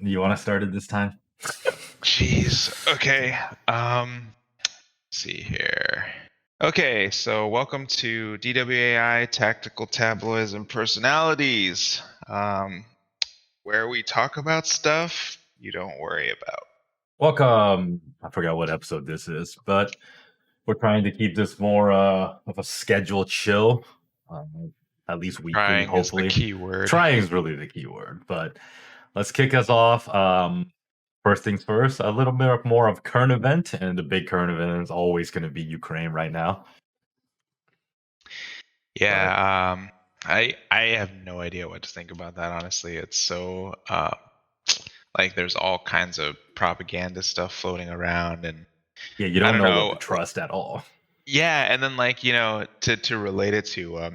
You want to start it this time? Jeez. Okay. Let's see here. Okay, so welcome to DWAI Tactical Tabloids and Personalities, where we talk about stuff you don't worry about. Welcome. I forgot what episode this is, but we're trying to keep this more of a scheduled chill, at least weekly, Trying is the hopefully. key word. Trying is really the key word, but let's kick us off. First things first, a little bit more of current event, and the big current event is always going to be Ukraine right now. Yeah, I have no idea what to think about that, honestly. It's so like there's all kinds of propaganda stuff floating around, and Yeah, you I don't don't know what to know. trust at all. Yeah, and then like, to relate it to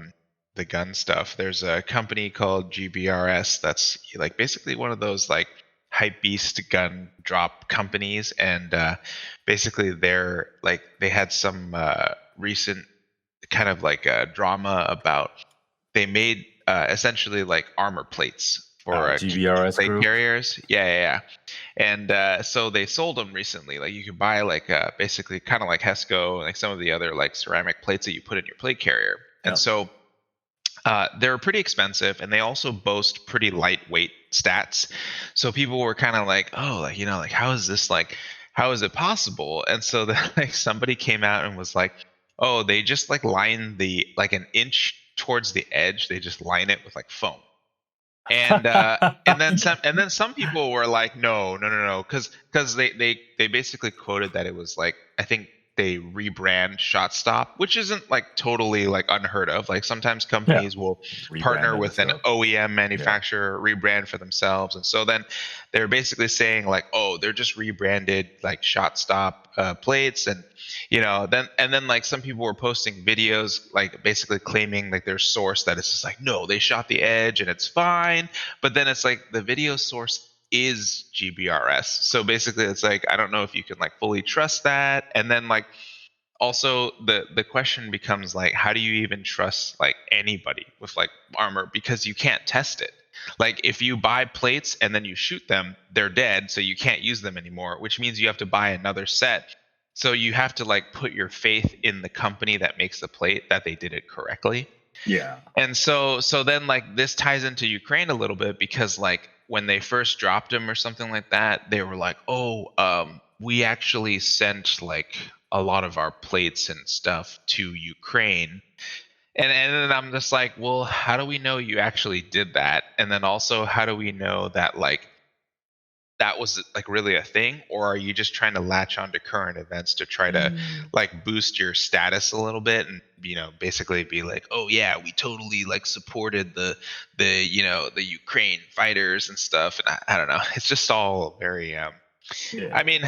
the gun stuff, there's a company called GBRS that's like basically one of those like hype beast gun drop companies, and basically they had some recent kind of like drama about they made essentially like armor plates for GBRS plate group. carriers. Yeah. And so they sold them recently. Like you could buy like basically kind of like Hesco and like some of the other like ceramic plates that you put in your plate carrier. And Yep. so they're pretty expensive, and they also boast pretty lightweight stats. So people were kind of like, oh, like like how is this like, how is it possible? And so then like somebody came out and was like, oh, they just like line the like an inch towards the edge. They just line it with like foam. And then some people were like, no, because they basically quoted that it was like, I think they rebrand shot stop, which isn't like totally like unheard of. Like sometimes companies will partner with an OEM manufacturer, rebrand for themselves, and so then they're basically saying like, oh, they're just rebranded like shot stop plates, and then like some people were posting videos like basically claiming like their source that it's just like, no, they shot the edge and it's fine, but then it's like the video source is GBRS. So basically it's like, I don't know if you can like fully trust that. And then like also the question becomes like, how do you even trust like anybody with like armor, because you can't test it. Like if you buy plates and then you shoot them, they're dead, so you can't use them anymore, which means you have to buy another set. So you have to like put your faith in the company that makes the plate that they did it correctly. Yeah. And so then like this ties into Ukraine a little bit, because like when they first dropped him or something like that, they were like, oh, we actually sent like a lot of our plates and stuff to Ukraine. And then I'm just like, well, how do we know you actually did that? And then also, how do we know that like that was like really a thing, or are you just trying to latch onto current events to try to like boost your status a little bit, and basically be like, oh yeah, we totally like supported the Ukraine fighters and stuff. And I don't know, it's just all very I mean,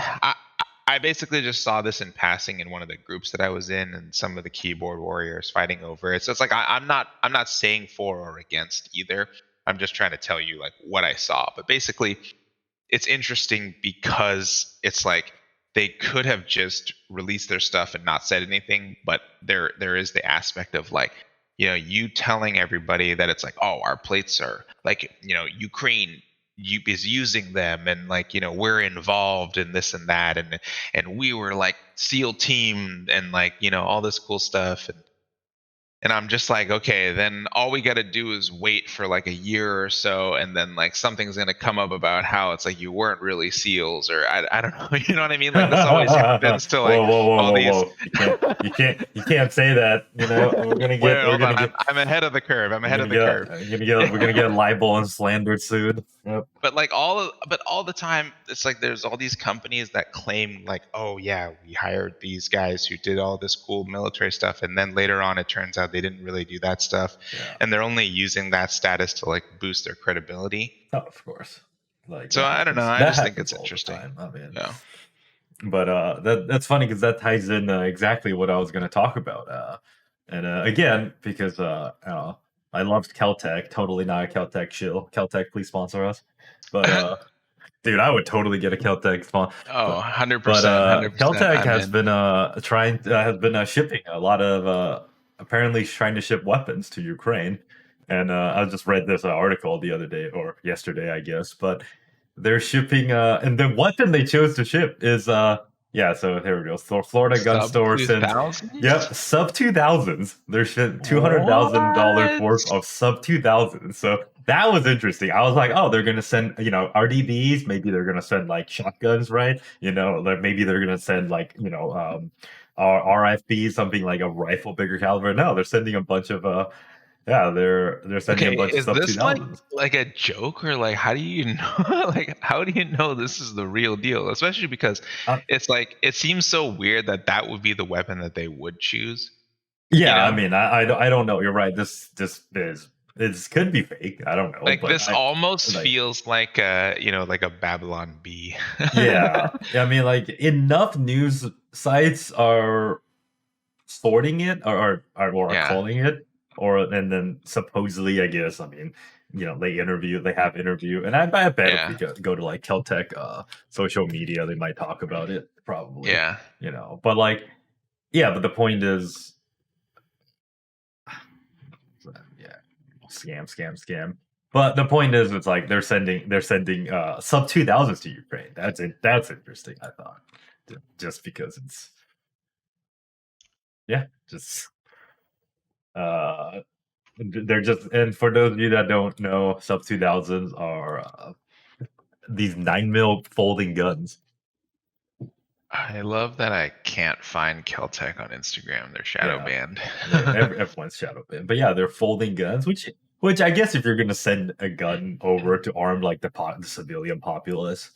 I basically just saw this in passing in one of the groups that I was in, and some of the keyboard warriors fighting over it. So it's like I'm not saying for or against either. I'm just trying to tell you like what I saw. But basically, it's interesting because it's like they could have just released their stuff and not said anything, but there is the aspect of like, you telling everybody that it's like, oh, our plates are like, Ukraine is using them, and like, we're involved in this and that, and we were like SEAL team, and like, all this cool stuff. And I'm just like, okay, then all we got to do is wait for like a year or so, and then like something's gonna come up about how it's like you weren't really SEALs, or I don't know, you know what I mean? Like this always happens to like all these. Whoa. You can't say that. We're gonna get. Wait, We're hold gonna on, get. I'm ahead of the curve. I'm We're ahead gonna of the get. curve. We're gonna get libel and slandered soon. Yep. But like but all the time, it's like there's all these companies that claim like, oh yeah, we hired these guys who did all this cool military stuff, and then later on it turns out they didn't really do that stuff, and they're only using that status to like boost their credibility. Oh, of course. Like So that I don't know. happens. I That just think happens it's all the interesting. time. I mean, Yeah. but that's funny because that ties in exactly what I was going to talk about. And again, because I loved Kel-tec, totally not a Kel-tec shill. Kel-tec, please sponsor us. But dude, I would totally get a Kel-tec sponsor. Oh, 100%, But 100%. Kel-tec I'm has in. been shipping a lot of apparently trying to ship weapons to Ukraine. And I just read this article the other day or yesterday, I guess. But they're shipping and the weapon they chose to ship is yeah, so here we go. So Florida gun Sub store sends 2000s? yep, sub 2000s. They're shipping $200,000 What? worth of sub 2000s. So that was interesting. I was like, oh, they're gonna send, RDBs, maybe they're gonna send like shotguns, right? Like maybe they're gonna send like, RFBs, something like a rifle bigger caliber. No, they're sending a bunch of yeah, they're sending a Okay, bunch of is sub this like 2000s. a joke, or like how do you know like how do you know this is the real deal? Especially because it's like it seems so weird that that would be the weapon that they would choose, you Yeah, I know? mean, I don't know. You're right. This could be fake. I don't know, Like but this almost like feels like like a Babylon B. yeah. I mean, like enough news sites are sorting it or are Yeah. calling it, or and then supposedly, I guess. I mean, they have interview, and I bet if we Yeah. go to like Kel-tec social media, they might talk about it probably. Yeah. But like yeah, but the point is yeah, scam. But the point is, it's like they're sending sub 2000s to Ukraine. That's it. That's interesting. I thought, just because it's yeah, just uh, they're just and for those of you that don't know, sub 2000s are these 9 mil folding guns. I love that I can't find Kel-tec on Instagram. They're shadow Yeah, banned. everyone's shadow banned, but yeah, they're folding guns, which I guess if you're gonna send a gun over to arm like the civilian populace,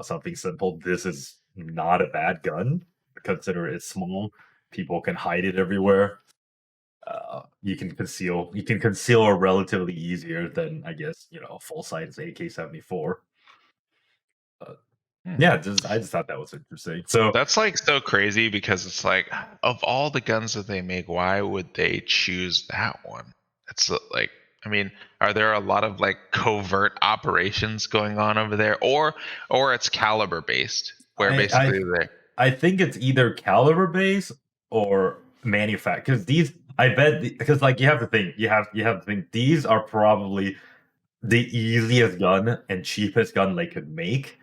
something simple. This is not a bad gun. Consider it's small. People can hide it everywhere. You can conceal it relatively easier than I guess a full size AK-74. Hmm. Yeah, I just thought that was interesting. So That's like so crazy because it's like of all the guns that they make, why would they choose that one? It's like I mean, are there a lot of like covert operations going on over there, or it's caliber based, where I I basically they I think it's either caliber base or manufacture because these I bet because like you have to think these are probably the easiest gun and cheapest gun they could make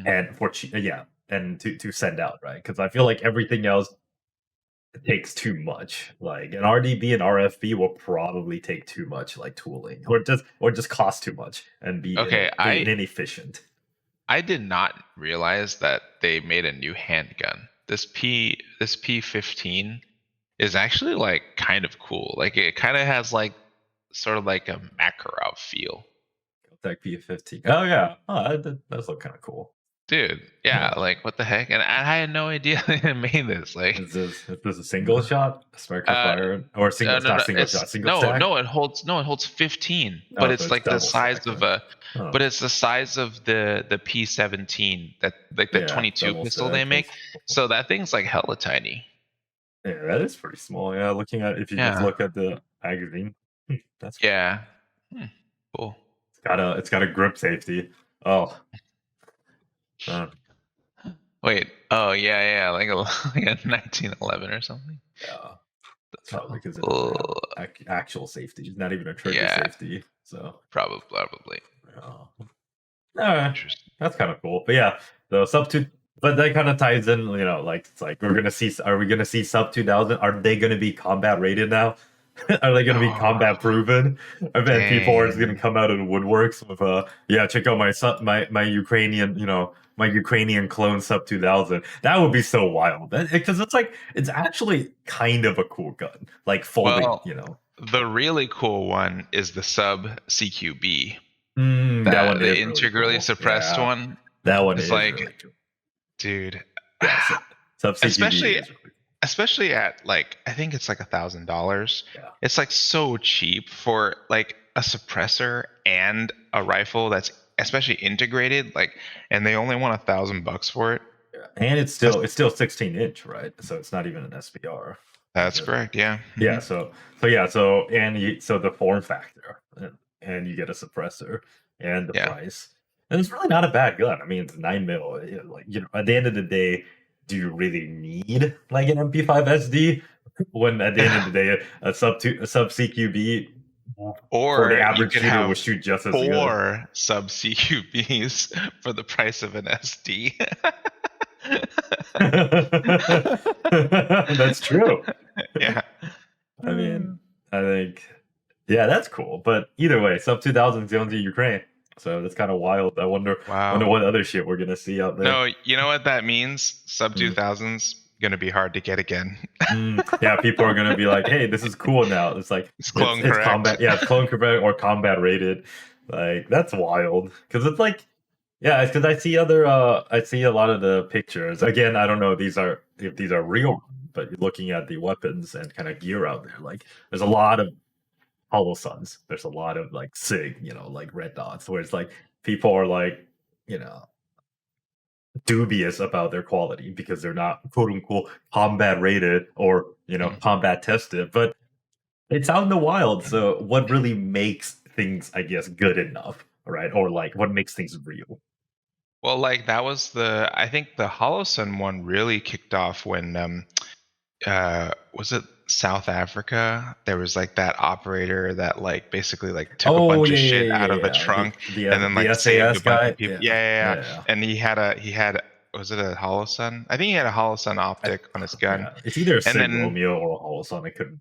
and for yeah and to send out, right? Because I feel like everything else takes too much. Like an RDB and RFB will probably take too much like tooling or just cost too much and be okay, inefficient. I did not realize that they made a new handgun. This P15 is actually like kind of cool. Like it kind of has like sort of like a Makarov feel. Tech P15. Oh yeah, that does look kind of cool. Dude, yeah, Yeah. like what the heck? And I had no idea they made this. Like, Is this a single shot, striker uh, fire, or single? It's no, not no, single it's shot, single no, stack. no. It holds 15, but No, so it's it's like the double size stack of then. a, Oh but it's the size of the P17 that like the yeah, 22 double pistol they stack. make. So that thing's like hella tiny. Yeah, that is pretty small. Yeah, looking at if you just Yeah, look at the magazine, that's yeah. Hmm, cool. it's got a grip safety. Oh, uh, Wait. Oh yeah, yeah. Like a like a 1911 or something. yeah, that's probably because it doesn't have Oh, actual safety. It's not even a trigger yeah. safety. So Probably. yeah. Alright, Interesting. that's kind of cool. But yeah, the sub two, but that kind of ties in, like it's like are we gonna see sub 2000? Are they gonna be combat rated now? Are they gonna be Oh, combat proven? I bet people are just gonna dang. come out of the woodworks with yeah, check out my Ukrainian, my Ukrainian clone sub 2000. That would be so wild. Because it's actually kind of a cool gun. Like folding, Well, the really cool one is the sub CQB. That one The is really integrally cool. suppressed Yeah, one. that one It's is like, really cool. dude, Yeah, sub CQB especially is really especially at like I think it's like $1,000. yeah. It's like so cheap for like a suppressor and a rifle that's especially integrated. Like, and they only want $1,000 for it. Yeah. And it's That's, still 16-inch, right? So it's not even an SBR. that's correct. Yeah. Yeah, so the form factor, and you get a suppressor, and the Yeah. price, and it's really not a bad gun. I mean, it's 9 mil. Like at the end of the day, do you really need like an MP5 SD when at the end of the day a sub CQB For the Or you average could shooter have will shoot just as good. 4 sub CQBs for the price of an SD. That's true. Yeah. I mean, I think, yeah, that's cool. But either way, sub 2000 is going to Ukraine, so that's kind of wild. Wonder Wow. what other shit we're gonna see out there. No, you know what that means? Sub Mm. 2000's gonna be hard to get again. Yeah, people are gonna be like, "Hey, this is cool now." It's like It's clone it's correct. combat, yeah, it's clone combat or combat rated. Like that's wild because it's like, yeah, it's because I see a lot of the pictures. Again, I don't know if these are real, but looking at the weapons and kind of gear out there, like there's a lot of Holosuns. There's a lot of like SIG, like red dots, where it's like people are like, you know, dubious about their quality because they're not quote unquote combat rated or Mm. combat tested. But it's out in the wild, so what really makes things, I guess, good enough, right? Or like what makes things real? Well, like that was I think the Holosun one really kicked off when was it South Africa? There was like that operator that like basically like took a Oh bunch yeah, of yeah, shit yeah, out yeah, of the yeah. trunk and then The like saved SAS a bunch guy, of people. yeah, Yeah, yeah, yeah. yeah, And he had was it a Holosun? I think he had a Holosun I, optic on his gun. yeah. It's either a And Sig then Romeo or a Holosun. I couldn't.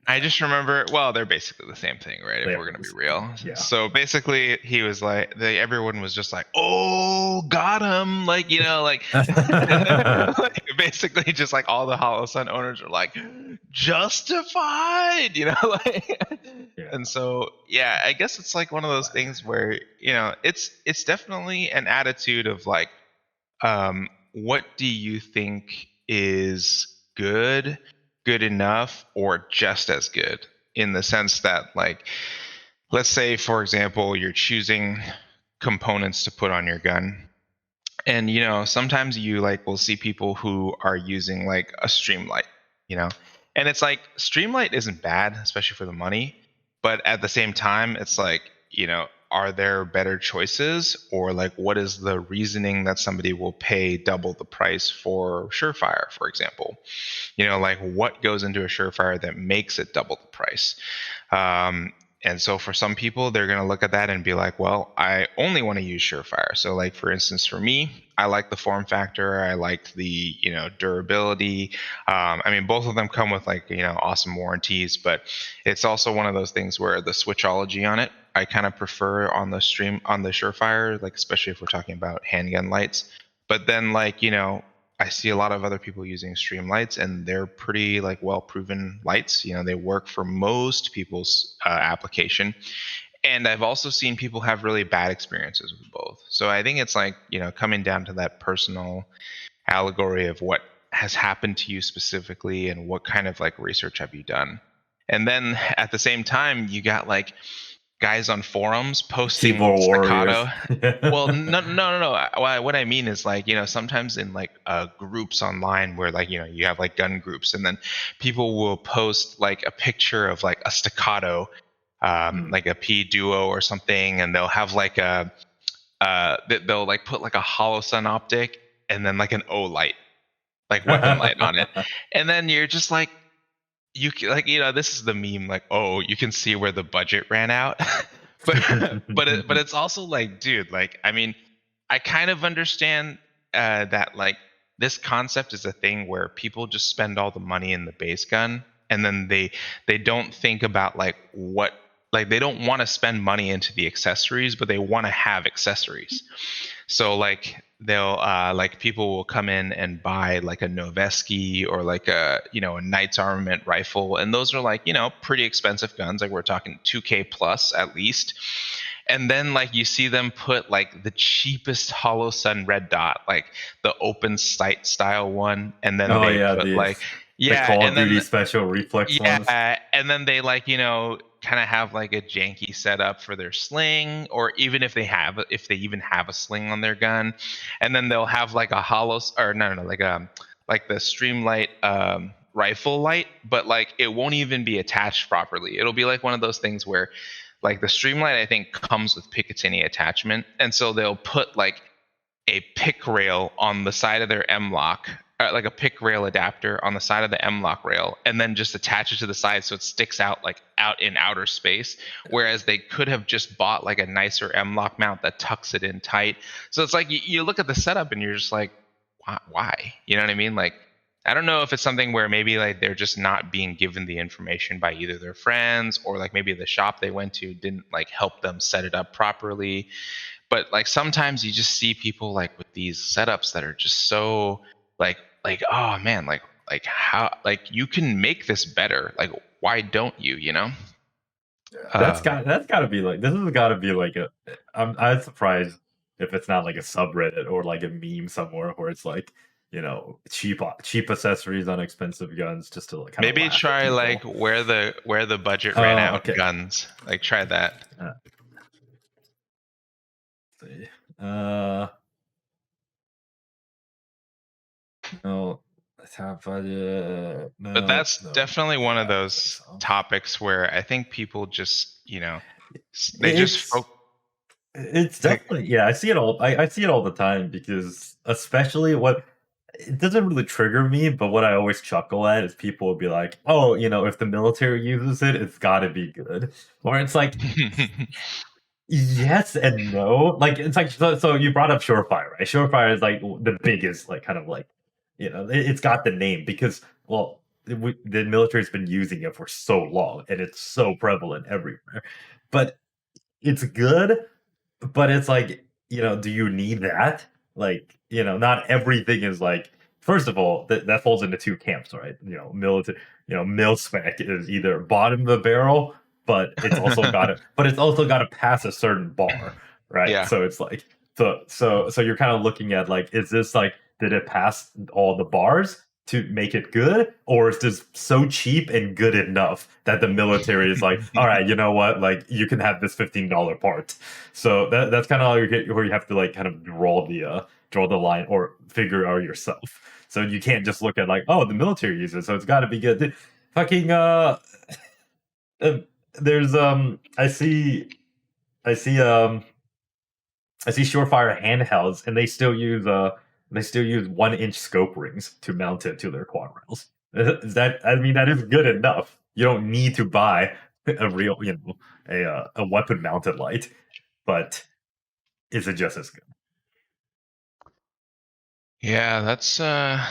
I just remember, well, they're basically the same thing, right? If They we're are gonna the be same. real. Yeah. So basically, he was like, everyone was just like, "Oh, got him!" Like like, like basically, just like all the Holosun owners are like, justified, like. And Yeah. so, yeah, I guess it's like one of those Like, things where it's definitely an attitude of like, what do you think is good enough, or just as good? In the sense that, like, let's say, for example, you're choosing components to put on your gun. And, sometimes you like will see people who are using like a streamlight, you know, and it's like streamlight isn't bad, especially for the money. But at the same time, it's like, are there better choices, or like what is the reasoning that somebody will pay double the price for Surefire, for example? Like what goes into a Surefire that makes it double the price? Um, and so for some people, they're going to look at that and be like, well, I only want to use Surefire. So like, for instance, for me, I like the form factor. I liked the, durability. I mean, both of them come with like, awesome warranties, but it's also one of those things where the switchology on it, I kind of prefer on the Surefire, like, especially if we're talking about handgun lights. But then like, I see a lot of other people using stream lights, and they're pretty like well proven lights. They work for most people's application. And I've also seen people have really bad experiences with both. So I think it's like, coming down to that personal allegory of what has happened to you specifically and what kind of like research have you done. And then at the same time, you got like guys on forums posting keyboard warriors. staccato. Well, no, no, no, no. What I mean is like, sometimes in like groups online where like, you have like gun groups, and then people will post like a picture of like a staccato, like a P duo or something, and they'll have like they'll like put like a Holosun optic and then like an O light, like weapon light on it, and then you're just like, like, this is the meme, like, oh, you can see where the budget ran out. But it's also like, dude, like, I mean, I kind of understand that like this concept is a thing where people just spend all the money in the base gun, and then they don't think about like what, like, they don't want to spend money into the accessories, but they want to have accessories. So like they'll like people will come in and buy like a Noveski or like a Knight's Armament rifle, and those are like pretty expensive guns, like we're talking 2K plus at least. And then like you see them put like the cheapest Holosun red dot, like the open sight style one, and then Oh they yeah, put like, the yeah, Call of and then Duty special reflex ones. yeah, and then they like, kind of have like a janky setup for their sling, or even if they even have a sling on their gun, and then they'll have like a or no, like the Streamlight rifle light, but like it won't even be attached properly. It'll be like one of those things where like the Streamlight, I think, comes with Picatinny attachment, and so they'll put like a pick rail on the side of their M-lock, like a pick rail adapter on the side of the M-lock rail, and then just attach it to the side so it sticks out like out in outer space. Whereas they could have just bought like a nicer M-lock mount that tucks it in tight. So it's like you look at the setup and you're just like, why? You know what I mean? Like, I don't know if it's something where maybe like they're just not being given the information by either their friends, or like maybe the shop they went to didn't like help them set it up properly. But like sometimes you just see people like with these setups that are just so like oh man, like how, like you can make this better, like why don't you, you know? That's got to be like, this has got to be like a. I'm surprised if it's not like a subreddit or like a meme somewhere where it's like, cheap accessories on expensive guns, just to like kind of Maybe laugh at try like people. where the budget ran Oh, out okay. guns, like try that. Let's see. No, let's have budget. But No, that's no. definitely one Yeah, of I don't think those so. topics where I think people just, they just It's it's definitely, yeah. I see it all. I see it all the time, because especially what it doesn't really trigger me, but what I always chuckle at is people will be like, "Oh, if the military uses it, it's got to be good." Or it's like, yes and no. Like, it's like, so you brought up Surefire, right? Surefire is like the biggest, like, kind of like, it's got the name because, well, the military's been using it for so long and it's so prevalent everywhere. But it's good, but it's like, do you need that? Like, not everything is like, first of all, that falls into two camps, right? Military, mil spec is either bottom of the barrel, but it's also got to pass a certain bar, right? Yeah. So it's like, so you're kind of looking at like, is this like, did it pass all the bars to make it good, or is this so cheap and good enough that the military is like, all right, you know what, like you can have this $15 part. So that's kind of where you have to like kind of draw the line or figure out yourself. So you can't just look at like, oh, the military uses it, so it's got to be good. Fucking uh, there's I see I see Surefire handhelds, and they still use 1-inch scope rings to mount it to their quad rails. Is that, I mean, that is good enough. You don't need to buy a real, a weapon mounted light, but is it just as good? Yeah, that's I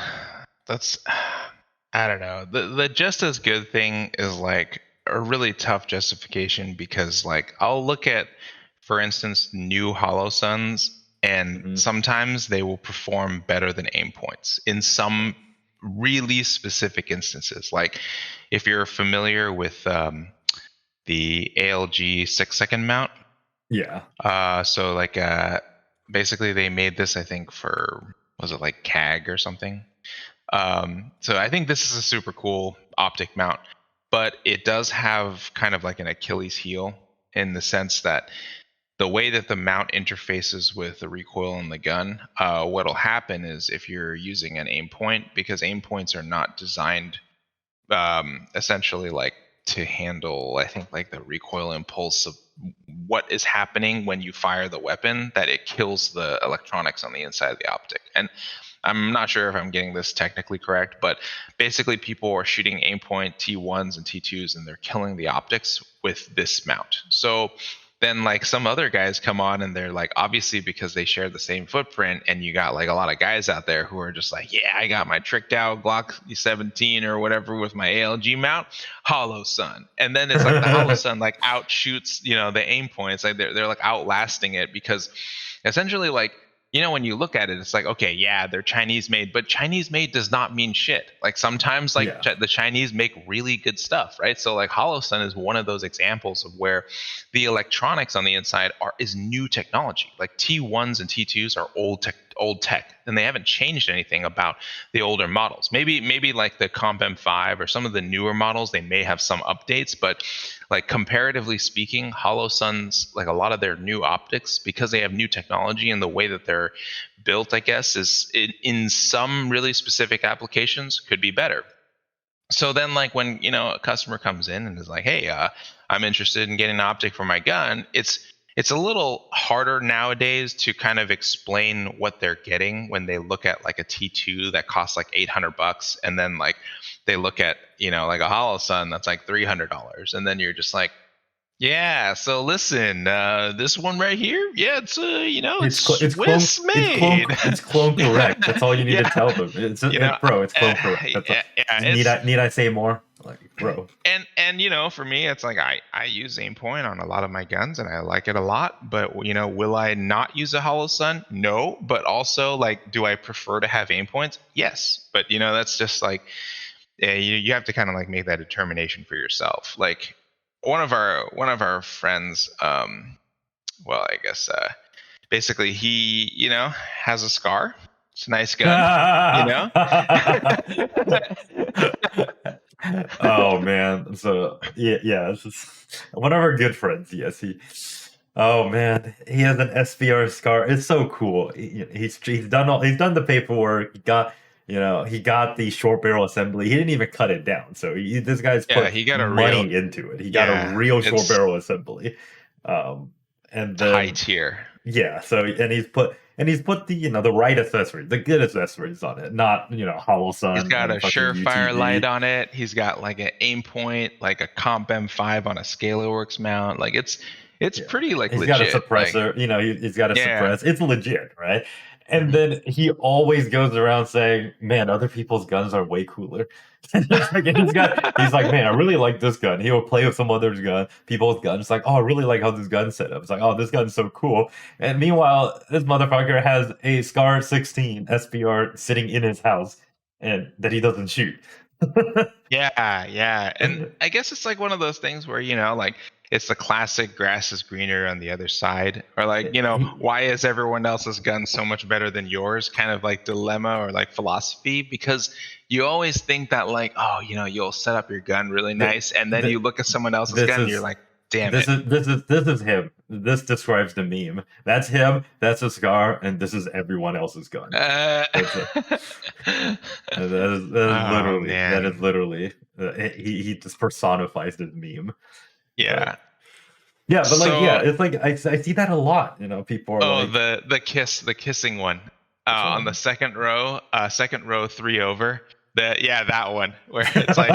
don't know. The just as good thing is like a really tough justification because like I'll look at, for instance, new Holosuns, and Hmm. sometimes they will perform better than aim points in some really specific instances. Like if you're familiar with the ALG 6-second mount, Yeah. so like basically they made this, I think, for, was it like CAG or something? So I think this is a super cool optic mount, but it does have kind of like an Achilles heel in the sense that the way that the mount interfaces with the recoil in the gun, what'll happen is if you're using an aim point, because aim points are not designed essentially like to handle, I think, like the recoil impulse of what is happening when you fire the weapon, that it kills the electronics on the inside of the optic. And I'm not sure if I'm getting this technically correct, but basically people are shooting aim point T1s and T2s and they're killing the optics with this mount. So then like some other guys come on and they're like, obviously because they share the same footprint, and you got like a lot of guys out there who are just like, yeah, I got my tricked out Glock 17 or whatever with my ALG mount, Holosun. And then it's like the Holosun like outshoots, the aim points. Like they're like outlasting it because essentially like, when you look at it, it's like, okay, yeah, they're Chinese made, but Chinese made does not mean shit. Like sometimes, like Yeah. the Chinese make really good stuff, right? So like Holosun is one of those examples of where the electronics on the inside is new technology. Like T1s and T2s are old tech, and they haven't changed anything about the older models. Maybe like the Comp M5 or some of the newer models, they may have some updates, but like comparatively speaking, Holosun's, like a lot of their new optics, because they have new technology and the way that they're built, I guess, is in some really specific applications could be better. So then like when a customer comes in and is like, hey, I'm interested in getting an optic for my gun, it's a little harder nowadays to kind of explain what they're getting when they look at like a T2 that costs like $800, and then like they look at, like a Holosun that's like $300, and then you're just like, yeah, so listen, this one right here, yeah, it's it's Swiss made. It's clone correct. That's all you need to Yeah, tell them. Bro, it's clone correct. That's all. Need I say more? Like, bro. And for me, it's like I use aim point on a lot of my guns, and I like it a lot. But will I not use a Holosun? No. But also, like, do I prefer to have aim points? Yes. But that's just like, you have to kind of like make that determination for yourself. Like one of our friends, well, I guess basically he has a scar. It's a nice gun, Oh man, so yeah, this is one of our good friends. Yes, oh man, he has an SBR scar. It's so cool. He's done the paperwork. He got the short barrel assembly. He didn't even cut it down. So this guy's put he got money into it. He got a real short barrel assembly. And then high tier. Yeah, so he's put the the right accessories, the good accessories on it, not Holosun. He's got a Surefire UTV. light on it. He's got like an aim point, like a Comp M5 on a ScalarWorks mount. Like it's pretty like he's legit. He's got a suppressor. Like, he's got a suppress. It's legit, right? And then he always goes around saying, "Man, other people's guns are way cooler." he's like, "Man, I really like this gun." He will play with some other's gun, people's guns. It's like, "Oh, I really like how this gun's set up." It's like, "Oh, this gun's so cool." And meanwhile, this motherfucker has a Scar 16 SBR sitting in his house, and that he doesn't shoot. Yeah. And I guess it's like one of those things where, like it's the classic grass is greener on the other side, or like, why is everyone else's gun so much better than yours? Kind of like dilemma or like philosophy, because you always think that like, oh, you'll set up your gun really nice, and then you look at someone else's gun and you're like, damn this is him. This describes the meme. That's him. That's a scar, and this is everyone else's gun. That is literally. He just personifies this meme. Yeah. But it's like I see that a lot. People are the kissing one on the second row, 3 over. That one where it's like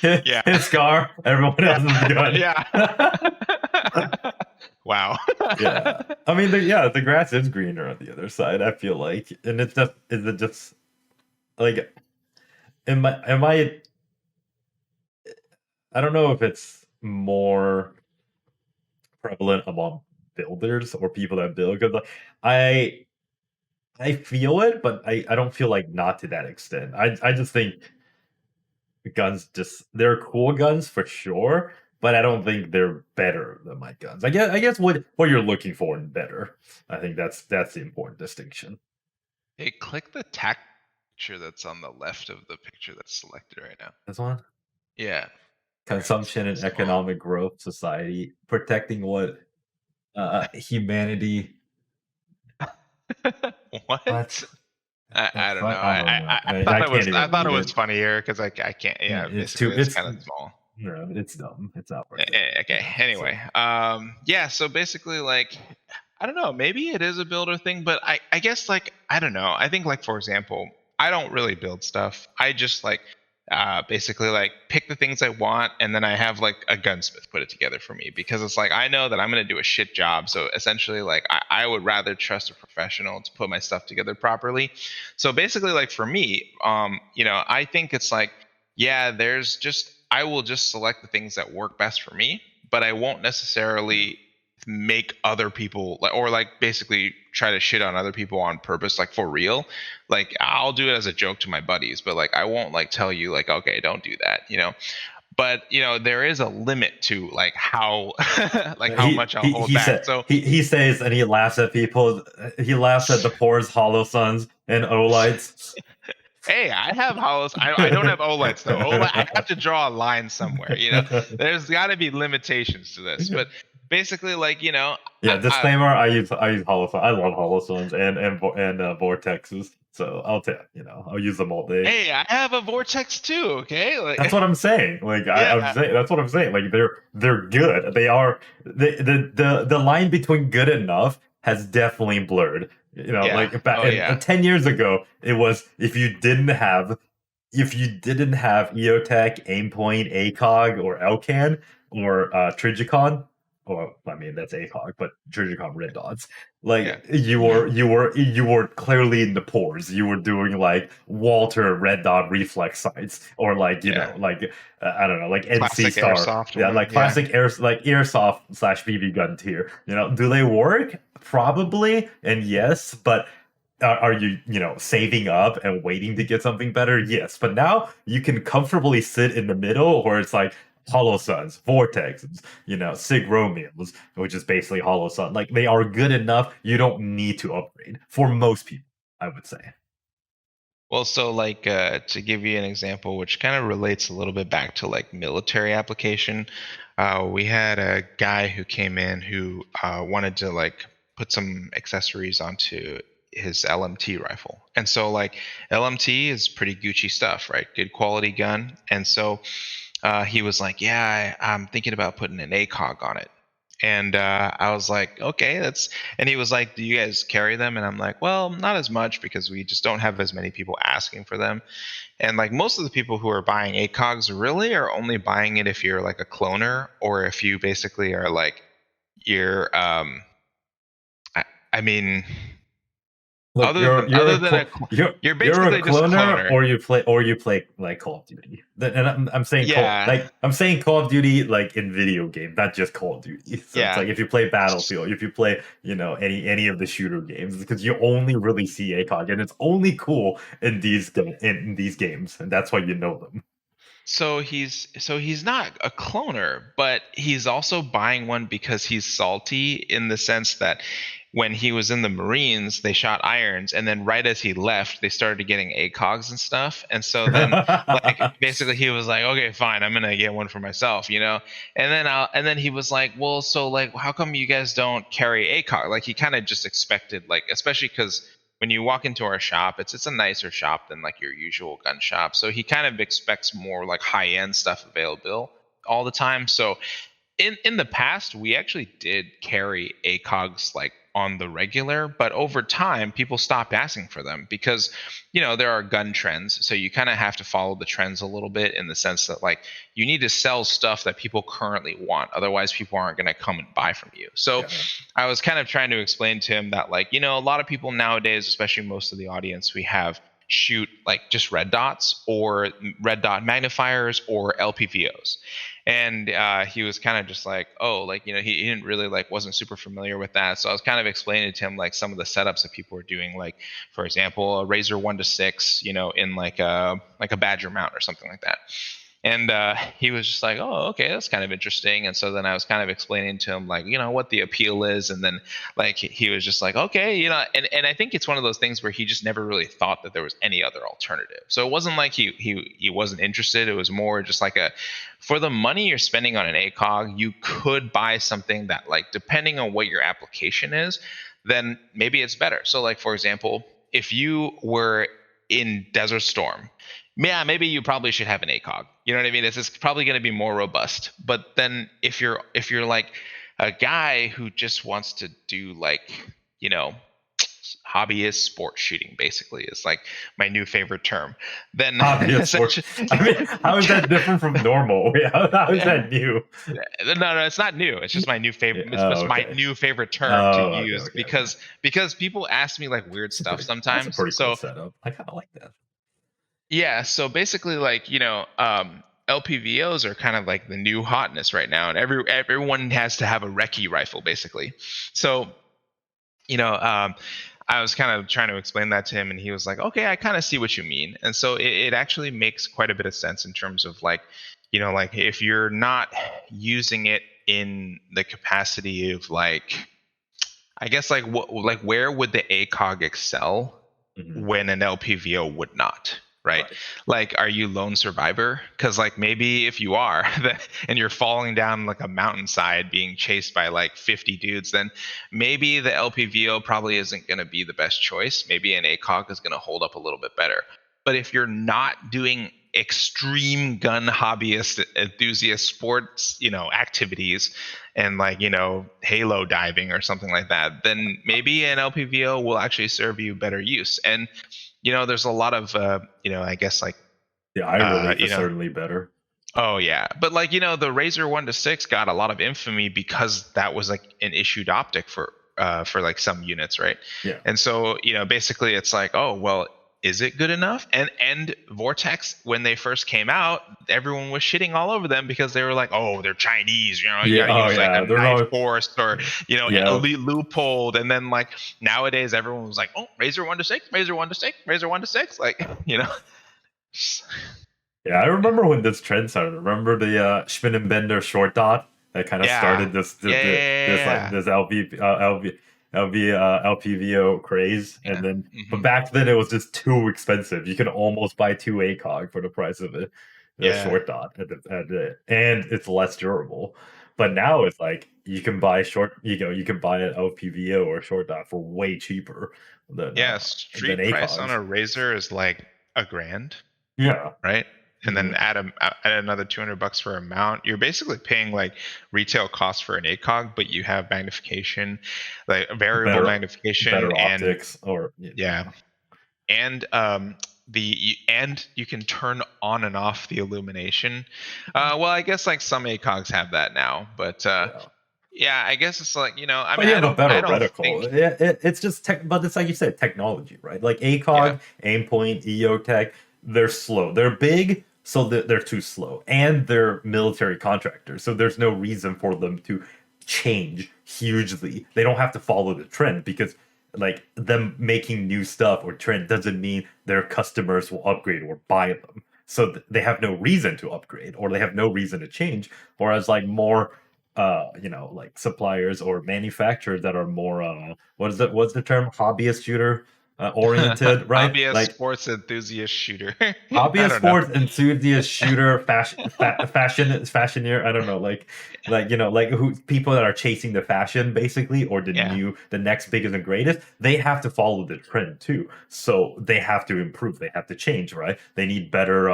his scar, everyone else's gun. Wow. I mean, the grass is greener on the other side. I feel like, and is it just like, am I? I don't know if it's more prevalent among builders or people that build, because I feel it, but I don't feel like not to that extent. I just think guns they're cool guns for sure, but I don't think they're better than my guns. I guess what you're looking for in better. I think that's the important distinction. Hey, click the tac picture that's on the left of the picture that's selected right now. This one? Yeah. Consumption and economic growth society, protecting what humanity. What? I don't know. I thought it was funnier because I can't. Yeah, it's kind of small. No, it's dumb. It's not worth it. Okay. Anyway, so basically, like, I don't know. Maybe it is a builder thing, but I guess like I don't know. I think like for example, I don't really build stuff. I just like basically like pick the things I want, and then I have like a gunsmith put it together for me, because it's like I know that I'm going to do a shit job. So essentially like I would rather trust a professional to put my stuff together properly. So basically like for me, I think it's like, I will just select the things that work best for me, but I won't necessarily make other people or like basically try to shit on other people on purpose, like for real. Like I'll do it as a joke to my buddies, but like I won't like tell you like, okay, don't do that, but there is a limit to like how like how much I'll hold back. So he says, and he laughs at people. He laughs at the poor's Holosons and Olites. Hey, I have Holos. I don't have Olites though. I have to draw a line somewhere. There's got to be limitations to this. But basically, like disclaimer: I use Holosun. I love Holosons and Vortexes. So I'll use them all day. Hey, I have a vortex too. Okay, That's like what I'm saying. Like I'm yeah, saying, that's what I'm saying. Like they're good. They are the line between good and enough has definitely blurred. yeah, Like back oh in yeah, 10 years ago, it was if you didn't have EOTech, Aimpoint, ACOG, or LCAN, or Trigicon, or I mean that's ACOG, but Trigicon red dots. yeah, Like you were clearly in the pores. You were doing like Walter red dot reflex sights, or like yeah. I don't know, like NC Classic Star, airsoft yeah, one. like Yeah. classic airsoft slash BB gun tier. Do they work? Probably, and yes, but are you saving up and waiting to get something better? Yes, but now you can comfortably sit in the middle where it's like Holosuns, Vortexes, Sig Romeos, which is basically Holosun. Like they are good enough. You don't need to upgrade for most people, I would say. Well, so like to give you an example, which kind of relates a little bit back to like military application, we had a guy who came in who wanted to like put some accessories onto his LMT rifle, and so like LMT is pretty Gucci stuff, right? Good quality gun, and so he was like, "Yeah, I'm thinking about putting an ACOG on it." And I was like, okay, that's. And he was like, do you guys carry them? And I'm like, well, not as much because we just don't have as many people asking for them. And like most of the people who are buying ACOGs really are only buying it if you're like a cloner or if you basically are like, you're, I, I mean, Look, other you're than you're other a than cl- a, you're you're a basically just a cloner, cloner. or you play like Call of Duty. And Yeah, I'm saying Call of Duty like in video games, not just Call of Duty. So it's yeah. like if you play Battlefield, if you play any of the shooter games, because you only really see ACOG, and it's only cool in these games, and that's why you know them. So he's not a cloner, but he's also buying one because he's salty in the sense that when he was in the Marines, they shot irons, and then right as he left, they started getting ACOGs and stuff. And so then, like, basically, he was like, "Okay, fine, I'm gonna get one for myself," you know. And then he was like, "Well, so like, how come you guys don't carry ACOG?" Like, he kind of just expected, like, especially because when you walk into our shop, it's a nicer shop than like your usual gun shop. So he kind of expects more like high end stuff available all the time. So in the past, we actually did carry ACOGs like on the regular, but over time, people stopped asking for them because there are gun trends. So you kind of have to follow the trends a little bit in the sense that like you need to sell stuff that people currently want. Otherwise, people aren't going to come and buy from you. So Yeah. I was kind of trying to explain to him that like a lot of people nowadays, especially most of the audience we have, shoot like just red dots or red dot magnifiers or lpvos. And he was kind of just like, oh, like he didn't really like wasn't super familiar with that. So I was kind of explaining to him like some of the setups that people were doing, like for example a razor 1 to 6 in like a badger mount or something like that. And he was just like, oh, okay, that's kind of interesting. And so then I was kind of explaining to him, like, what the appeal is. And then, like, he was just like, okay, and I think it's one of those things where he just never really thought that there was any other alternative. So it wasn't like he wasn't interested. It was more just like for the money you're spending on an ACOG, you could buy something that, like, depending on what your application is, then maybe it's better. So, like, for example, if you were in Desert Storm, yeah, maybe you probably should have an ACOG. You know what I mean? It's just probably going to be more robust. But then if you're like a guy who just wants to do like you know hobbyist sports shooting, basically is like my new favorite term. Then Obvious for. essentially, I mean, how is that different from normal? How is yeah, that new? no, it's not new. It's just my new Yeah, favorite. It's oh, just my okay. new favorite term to Oh, okay, use okay, okay. because people ask me like weird stuff That's a sometimes. pretty cool So setup. I kind of like that. yeah, so basically, like LPVOs are kind of like the new hotness right now, and everyone has to have a recce rifle, basically. So you know, um, I was kind of trying to explain that to him, and he was like, "Okay, I kind of see what you mean." And so it actually makes quite a bit of sense in terms of like, like if you're not using it in the capacity of like, I guess like where would the ACOG excel Mhm. when an LPVO would not? right? Right. Like, are you lone survivor? Because like maybe if you are, and you're falling down like a mountainside being chased by like 50 dudes, then maybe the LPVO probably isn't going to be the best choice. Maybe an ACOG is going to hold up a little bit better. But if you're not doing extreme gun hobbyist enthusiast sports, activities, and like, halo diving or something like that, then maybe an LPVO will actually serve you better use. And there's a lot of I guess like The eye relief you is know certainly better. oh yeah, but like the Razor 1 to 6 got a lot of infamy because that was like an issued optic for like some units, right? Yeah. And so basically it's like, oh well, is it good enough? And Vortex, when they first came out, everyone was shitting all over them because they were like, oh, they're Chinese, you Yeah. got to Oh use like a yeah. They're knife all. force or Yeah. elite loopholed. And then like nowadays everyone was like, oh, Razor 1 to 6, Razor 1 to 6, Razor 1 to 6, like Yeah, I remember when this trend started. Remember the Spinnenbender short dot that kind of yeah, started this yeah, this like yeah, this LPVO craze, yeah, and then yeah. but back then it was just too expensive. You could almost buy two ACOG for the price of it, the Yeah. short dot, and it's less durable. But now it's like you can buy you can buy an LPVO or short dot for way cheaper Yeah, than street price on ACOGs. a razor is like a grand, Yeah. right? And then Mhm. add another $200 for a mount. You're basically paying like retail cost for an ACOG, but you have magnification, like variable Better magnification, better and optics or yeah, and and you can turn on and off the illumination. Well, I guess like some ACOGs have that now, but yeah. yeah, I guess it's like I But mean, you have a I better don't reticle. think. It's just tech, but it's like you said, technology, right? Like Yeah. ACOG, Aimpoint, EOTech, they're slow. They're big, so they're too slow, and they're military contractors, so there's no reason for them to change hugely. They don't have to follow the trend because like them making new stuff or trend doesn't mean their customers will upgrade or buy them. So they have no reason to upgrade or they have no reason to change. Whereas like more like suppliers or manufacturers that are more what's the term, hobbyist shooter oriented, right? Hobbyist Like sports enthusiast shooter. I hobbyist don't know. sports enthusiast shooter fashioneer, I don't know, like like who people that are chasing the fashion basically or Yeah. the next biggest and greatest, they have to follow the trend too, so they have to improve, they have to change, right? They need better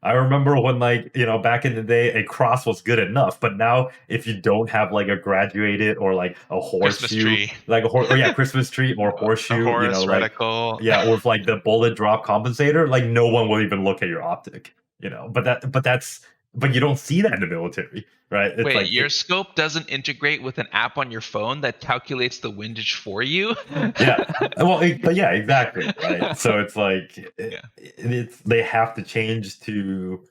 I remember when like back in the day a cross was good enough, but now if you don't have like a graduated or like a Christmas horseshoe, tree. like or yeah, Christmas tree or A horseshoe, Horus like reticle. yeah, or with like the bullet drop compensator, like no one will even look at your optic, but you don't see that in the military, right? It's Wait, like your scope doesn't integrate with an app on your phone that calculates the windage for you? yeah, well, but yeah, exactly, right? So it's like Yeah. it's they have to change to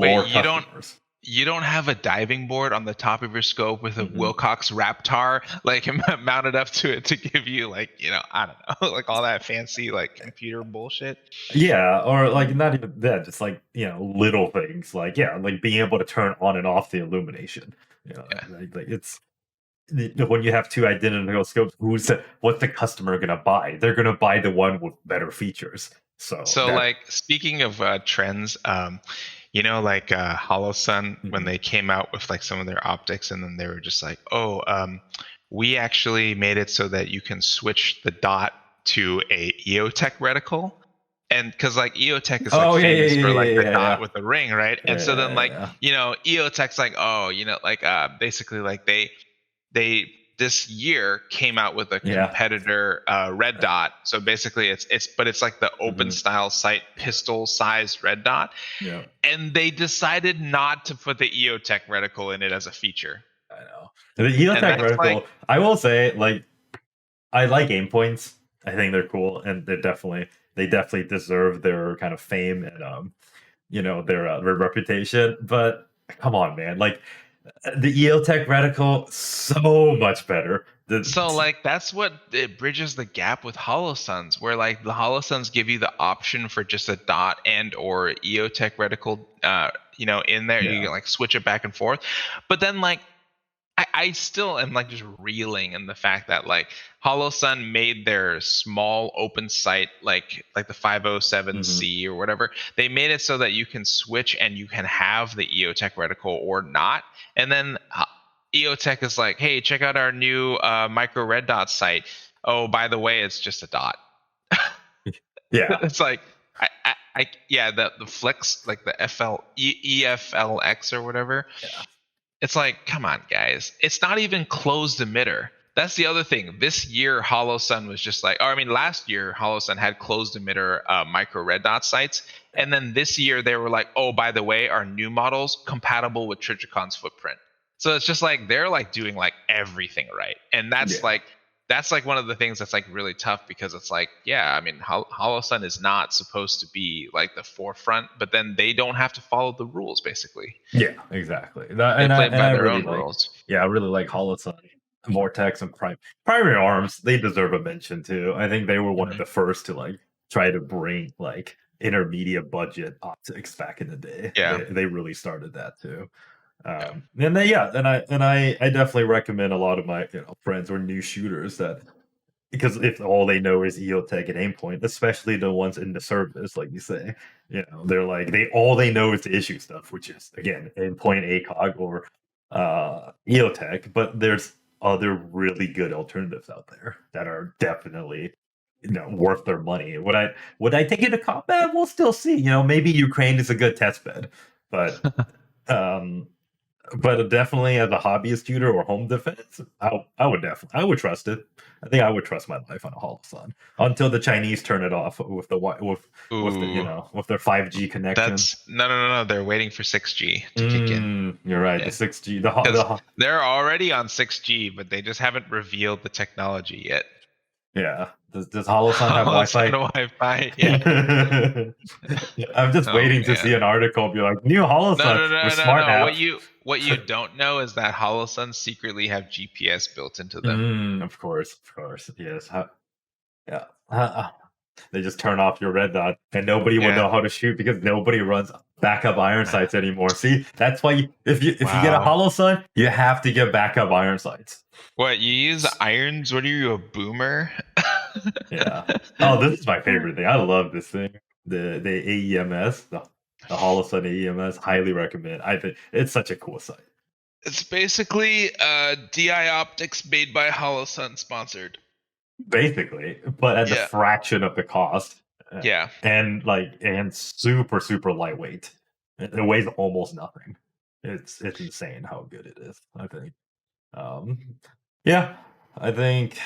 Wait, allure customers. you don't have a diving board on the top of your scope with a Mhm. Wilcox Raptor like mounted up to it to give you like, I don't know, like all that fancy like computer bullshit. Yeah, or like not even that, just like little things like yeah, like being able to turn on and off the illumination. Yeah. Like it's when you have two identical scopes, what's the customer gonna buy? They're gonna buy the one with better features. So So that like speaking of trends, like Holosun when mhm. they came out with like some of their optics, and then they were just like, oh, we actually made it so that you can switch the dot to a EOTech reticle, and because like EOTech is like Oh yeah, yeah, famous yeah, for yeah, like the yeah, dot yeah, with the ring, right? yeah, And so then like yeah, EOTech's like, oh, like basically like they this year came out with a yeah, competitor red yeah. dot. So basically, it's like the open Mhm. style sight pistol sized red dot, Yeah, and they decided not to put the EOTech reticle in it as a feature, I know. The and Helitech that's like reticle, I will say, like I like aim points. I think they're cool, and they definitely deserve their kind of fame and their reputation. But come on, man, like the EOTech reticle, so much better. so like that's what it bridges the gap with Holosuns, where like the Holosuns give you the option for just a dot and or EOTech reticle, in there. You Yeah, can like switch it back and forth, but then like I still am like just reeling in the fact that like Holosun made their small open site like the Hmm. 507C or whatever. They made it so that you can switch and you can have the EOTech reticle or not. And then EOTech is like, hey, check out our new micro red dot site. Oh, by the way, it's just a dot. Yeah, It's like yeah, the flex like the EFLX or whatever. yeah, It's like, come on, guys. It's not even closed emitter. That's the other thing. This year, Holosun was just like, or I mean, last year, Holosun had closed emitter micro red dot sites. And then this year, they were like, oh, by the way, our new models compatible with Trichicon's footprint. So it's just like they're like doing like everything right. And yeah, that's like one of the things that's like really tough because it's like, yeah, I mean, Holosun is not supposed to be like the forefront, but then they don't have to follow the rules basically. yeah, exactly. They play And by I their really own like, rules. yeah, I really like Holosun, Vortex, and Primary Arms. They deserve a mention too. I think they were one of Mhm. the first to like try to bring like intermediate budget optics back in the day. Yeah. They really started that too. Yeah. And then yeah, and I definitely recommend a lot of my friends or new shooters that, because if all they know is EOTech and Aimpoint, especially the ones in the service, like you say, they're like all they know is the issue stuff, which is again Aimpoint, ACOG, or EOTech. But there's other really good alternatives out there that are definitely worth their money. Would I take it to combat? We'll still see. Maybe Ukraine is a good test bed, but um definitely as a hobbyist shooter or home defense, I would trust it. I think I would trust my life on a Holosun until the Chinese turn it off with the with the Ooh, with their 5G connection. that's no. They're waiting for 6G to kick in. You're right. The Yeah, 6G, because they're already on 6G, but they just haven't revealed the technology yet. yeah. Does Holosun have Oh, it's on Wi-Fi? Wi-Fi. Yeah. Yeah, I'm just Oh waiting to see man. an article be like new No, Holosun no, no, with no, smart no. apps. What you don't know is that Holosun secretly have GPS built into them. Of course, yes. Yeah. They just turn off your red dot, and nobody will Yeah. know how to shoot because nobody runs backup iron sights anymore. See, that's why if you get a Wow. hollow sun, you have to get backup iron sights. What, you use irons? What are you, a boomer? Yeah. Oh, this is my favorite thing. I love this thing. The AEMS, the Holosun AEMS. Highly recommend. I think it's such a cool site. It's basically DI optics made by Holosun sponsored. Basically, but at the Yeah. fraction of the cost, Yeah. and super lightweight. It weighs almost nothing. It's insane how good it is. I think. Um, yeah, I think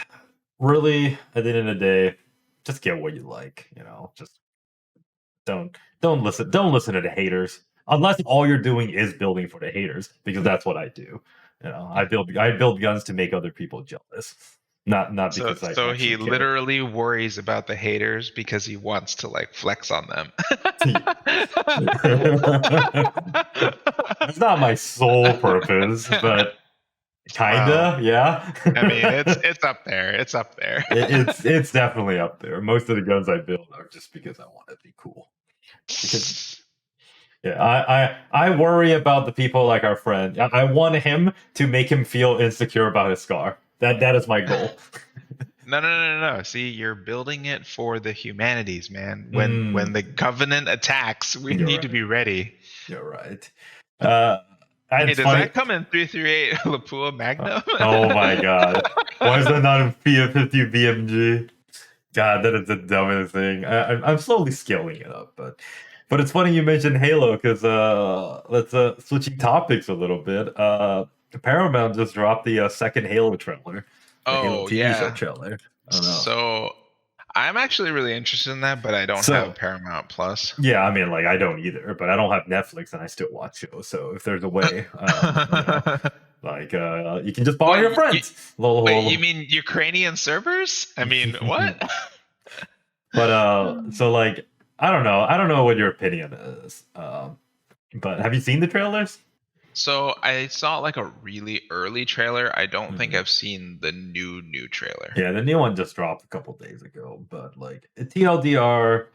really at the end of the day, just get what you like. Just don't listen to the haters unless all you're doing is building for the haters, because that's what I do. I build guns to make other people jealous, not So because I so he actually care. literally worries about the haters because he wants to like flex on them. It's not my sole purpose, but Wow. kinda, yeah. I mean, it's up there. It's up there. It's definitely up there. Most of the guns I build are just because I want to be cool. Because yeah, I worry about the people like our friend. I want him to make him feel insecure about his scar. That is my goal. No. See, you're building it for the humanities, man. When Mm, the Covenant attacks, we you're need to right. be ready. You're right. Uh, Hey, it's does funny. that come in 338 Lapua Magnum? Oh my god. Why is that not in Fiat 50 BMG? God, that is the dumbest thing. I'm slowly scaling it up, but it's funny you mentioned Halo, because let's switching topics a little bit. Paramount just dropped the second Halo trailer, the Halo Oh TV show yeah. trailer. I don't know. So I'm actually really interested in that, but I don't have So Paramount Plus. yeah, I mean, like I don't either, but I don't have Netflix and I still watch shows. So if there's a way, like you can just borrow What? your friends. Lol, Wait, you lol. mean Ukrainian servers? I mean, what? But so like I don't know what your opinion is. But have you seen the trailers? So I saw like a really early trailer. I don't think Mhm. I've seen the new trailer. Yeah, the new one just dropped a couple days ago. But like TLDR,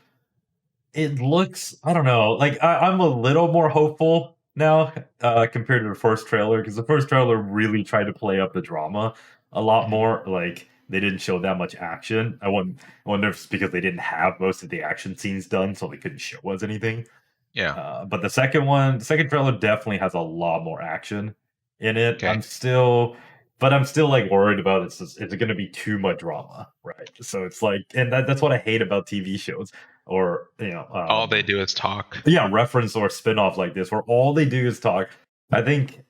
it looks, I don't know. Like I'm a little more hopeful now, compared to the first trailer, because the first trailer really tried to play up the drama a lot Mhm. more. Like they didn't show that much action. I wonder if it's because they didn't have most of the action scenes done, so they couldn't show us anything. Yeah. But the second trailer definitely has a lot more action in it. Okay. But I'm still like worried about it's going to be too much drama, right? So it's like, and that's what I hate about TV shows, or All they do is talk. yeah, reference or spin-off like this, where all they do is talk. I think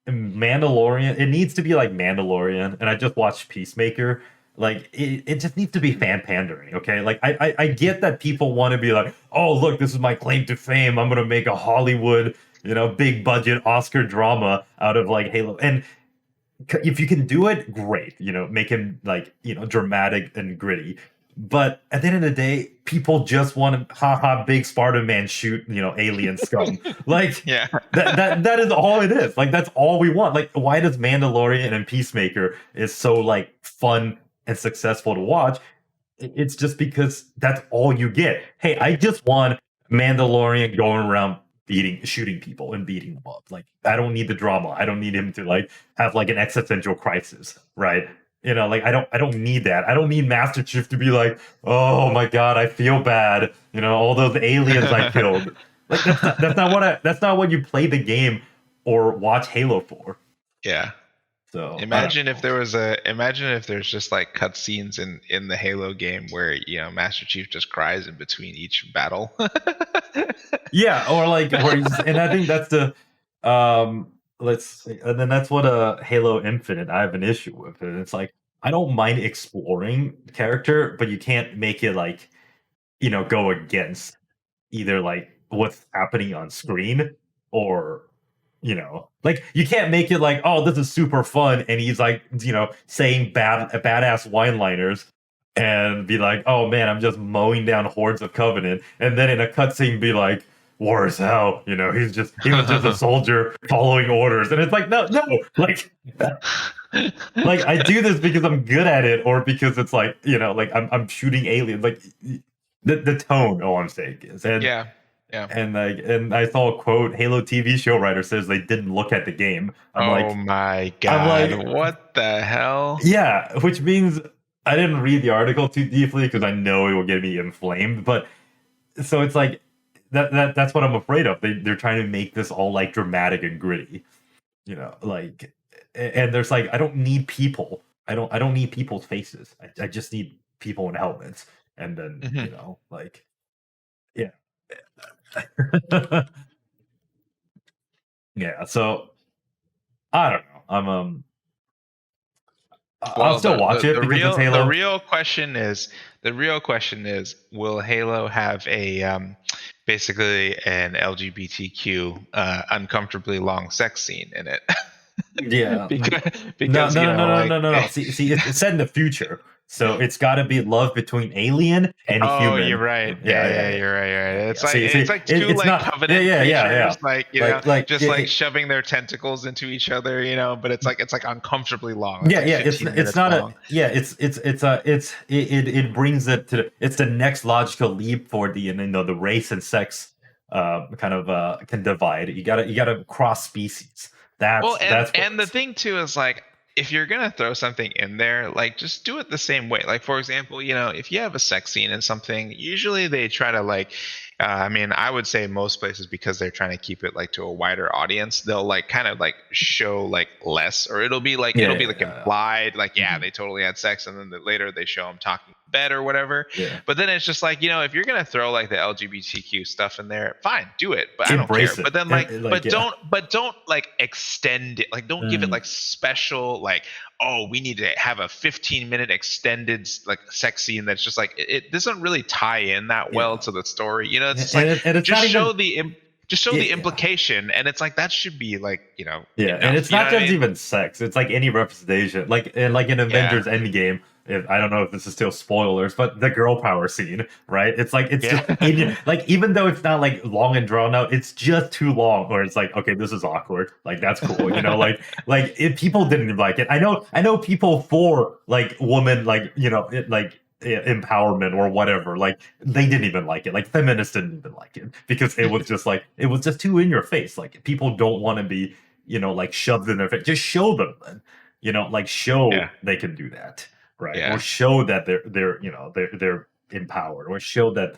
Mandalorian, it needs to be like Mandalorian, and I just watched Peacemaker. Like it just needs to be fan pandering, okay? Like I get that people want to be like, oh look, this is my claim to fame. I'm gonna make a Hollywood, big budget Oscar drama out of like Halo. And if you can do it, great. Make him like dramatic and gritty. But at the end of the day, people just want to haha big Spartan man shoot alien scum. Like Yeah. that is all it is. Like that's all we want. Like why does Mandalorian and Peacemaker is so like fun and successful to watch? It's just because that's all you get. Hey, I just want Mandalorian going around shooting people and beating them up. Like I don't need the drama. I don't need him to like have like an existential crisis, right? Like I don't need that. I don't need Master Chief to be like, oh my god, I feel bad. All those aliens I killed. Like that's not what you play the game or watch Halo for. Yeah. So Imagine if there's just like cutscenes in the Halo game where Master Chief just cries in between each battle. yeah, or like where and I think that's the let's see, and then that's what Halo Infinite I have an issue with. And it's like I don't mind exploring the character, but you can't make it like go against either like what's happening on screen or like you can't make it like, oh, this is super fun, and he's like, saying badass wine liners, and be like, oh man, I'm just mowing down hordes of Covenant, and then in a cutscene be like, war is hell, he was just a soldier following orders, and it's like, no, like, like I do this because I'm good at it, or because it's like, like I'm shooting aliens, like the tone. All I'm saying is, and Yeah. Yeah. and I saw a quote. Halo TV show writer says they didn't look at the game. Oh my I'm god. like, What the hell? yeah, which means I didn't read the article too deeply because I know it will get me inflamed. But so it's like that's what I'm afraid of. They're trying to make this all like dramatic and gritty, like, and there's like I don't need people. I don't need people's faces. I just need people in helmets, and then Mhm. like yeah. Yeah, so I don't know. I'll Well, still watch it because it's the Halo. real question is, will Halo have a basically an LGBTQ uncomfortably long sex scene in it? Yeah. because No. See, it's set in the future, so it's got to be love between alien and Oh, human. you're right. Yeah. You're right. You're right. It's Yeah. like See, it's like two it's like not. covenant Yeah. creatures, like just Yeah, like shoving their tentacles into each other, but it's like uncomfortably long. It's yeah, like yeah. 15 It's minutes not long. it brings it to it's the next logical leap for the race and sex kind of can divide. You gotta cross species. Well, That's and the thing too is like, if you're gonna throw something in there, like just do it the same way. Like for example, if you have a sex scene in something, usually they try to like, I mean, I would say most places, because they're trying to keep it like to a wider audience, they'll like kind of like show like less, or it'll be like implied, like they totally had sex, and then later they show them talking bed or whatever. Yeah. But then it's just like, if you're gonna throw like the LGBTQ stuff in there, fine, do it. But Embrace I don't care. it. But then don't like extend it. Like don't give it Mm. like special like, oh, we need to have a 15-minute extended like sex scene that's just like it doesn't really tie in that well to the story. It's just like And it's just not show even, the implication, and it's like that should be like yeah, enough, and it's not what I just mean? even sex. It's like any representation, like in Avengers Endgame. I don't know if this is still spoilers, but the girl power scene, right? It's like it's just like even though it's not like long and drawn out, it's just too long. Or it's like, okay, this is awkward. Like that's cool, like if people didn't like it. I know people for like woman, like empowerment or whatever. Like they didn't even like it. Like feminists didn't even like it because it was just like it was just too in your face. Like people don't want to be, like shoved in their face. Just show them then. Like show Yeah. they can do that, right? Or Yeah. show that they're empowered, or show that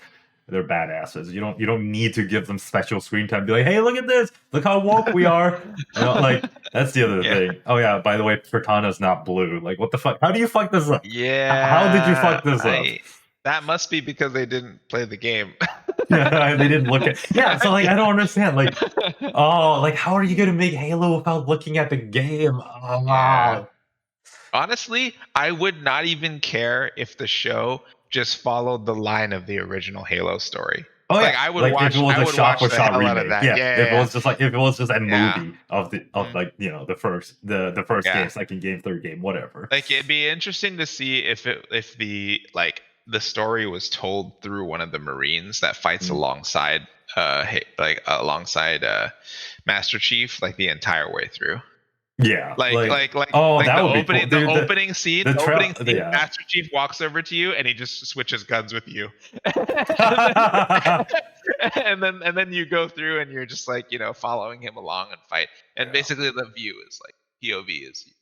they're badasses. You don't need to give them special screen time. Be like, hey, look at this, look how woke we are. Like that's the other Yeah. thing. Oh yeah, by the way, Cortana's not blue. Like what the fuck? How do you fuck this up? How did you Yeah. fuck this up? That must be because they didn't play the game. Yeah, they didn't look at. Yeah, so like I don't understand. Like, oh, like how are you gonna make Halo without looking at the game? Yeah. Oh, Honestly, I would not even care if the show just followed the line of the original Halo story. oh Like yeah, I would like if it watch was I a would shot watch for the shot hell out of remake. that. Yeah, Yeah, if it yeah, was just like if it was just a yeah. movie of Mhm. like the first Yeah. game, second game, third game, whatever. Like it'd be interesting to see if the story was told through one of the Marines that fights Mm. alongside alongside Master Chief like the entire way through. Yeah, Like like like like oh, like that the would be cool, opening the dude. opening scene The the opening trail, scene yeah. Master Chief walks over to you and he just switches guns with you. And then you go through and you're just like, following him along and fight. And Yeah. basically the view is like POV is you.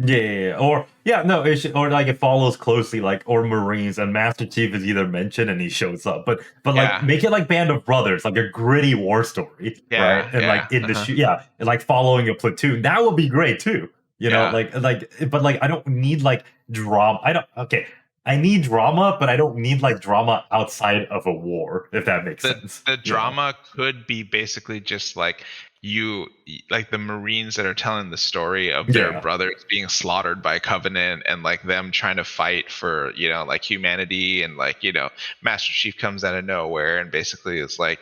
Yeah, or yeah, no, or like it follows closely, like or Marines, and Master Chief is either mentioned and he shows up, but like Yeah. make it like Band of Brothers, like a gritty war story, right? Yeah, And yeah. like in the Uh-huh. yeah, and like following a platoon, that would be great too. Yeah. But like I don't need like drama. I don't. Okay, I need drama, but I don't need like drama outside of a war, if that makes the sense. the drama could be basically just like like the Marines that are telling the story of their Yeah, brothers being slaughtered by Covenant and like them trying to fight for like humanity, and like Master Chief comes out of nowhere and basically is like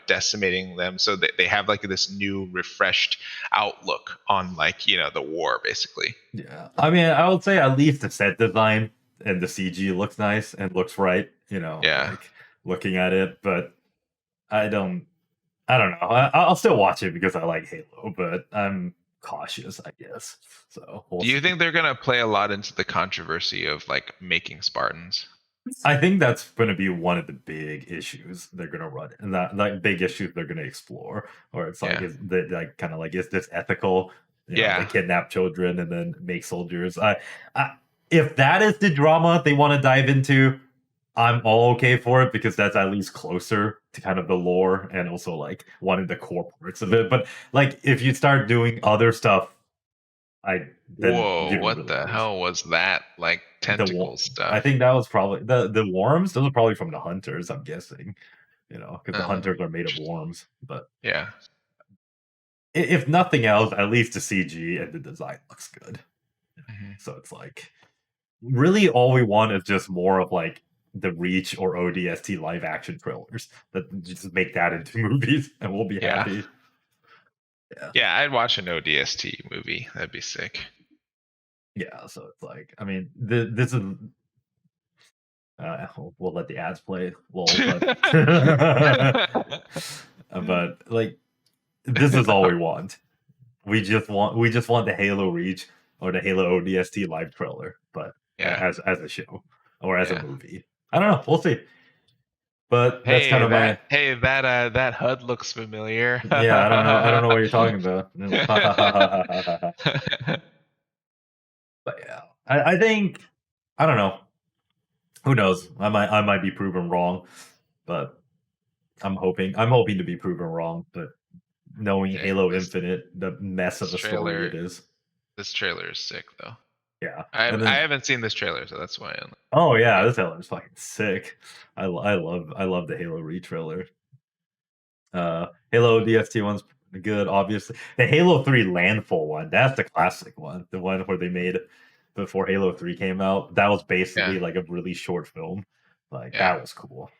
decimating them, so that they have like this new refreshed outlook on like the war basically. yeah. I mean, I would say at least the set design and the CG looks nice and looks right. Yeah. Like looking at it, but I don't. I don't know. I'll still watch it because I like Halo, but I'm cautious, I guess. So we'll Do you see. think they're gonna play a lot into the controversy of like making Spartans? I think that's going to be one of the big issues they're going to run, and that like big issues they're going to explore. Or it's like, Yeah. is that like kind of like, is this ethical? They Yeah. kidnap children and then make soldiers. If that is the drama they want to dive into, I'm all okay for it because that's at least closer to kind of the lore and also like one of the core parts of it. But like, if you start doing other stuff, then Whoa, you what really the lose. hell was that? Like tentacle I stuff. think that was probably the worms. Those are probably from the hunters. I'm guessing, because the hunters are made of Interesting. worms. But Yeah. if nothing else, at least the CG and the design looks good. Mhm. So it's like really all we want is just more of like the Reach or ODST live action trailers that just make that into movies, and we'll be Yeah. happy. Yeah, Yeah, I'd watch an ODST movie. That'd be sick. yeah. So it's like, I mean, this is. We'll let the ads play. Lol, but like this is all we want. We just want the Halo Reach or the Halo ODST live trailer, but Yeah. as a show or as a Yeah. movie. I don't know. We'll see. But that's kind Hey, of my that HUD looks familiar. yeah. I don't know what you're talking about. But yeah, I think I don't know. Who knows? I might be proven wrong, but I'm hoping to be proven wrong. But knowing Okay, Halo this Infinite, the mess of this a story trailer it is. this trailer is sick though. Yeah, I and I then haven't seen this trailer, so that's why I'm oh yeah, yeah. this trailer is fucking sick. I love the Halo Re trailer. Halo DST one's good, obviously. The Halo 3 Landfall one, that's the classic one. The one where they made before Halo 3 came out. That was basically Yeah. like a really short film. Like Yeah. that was cool.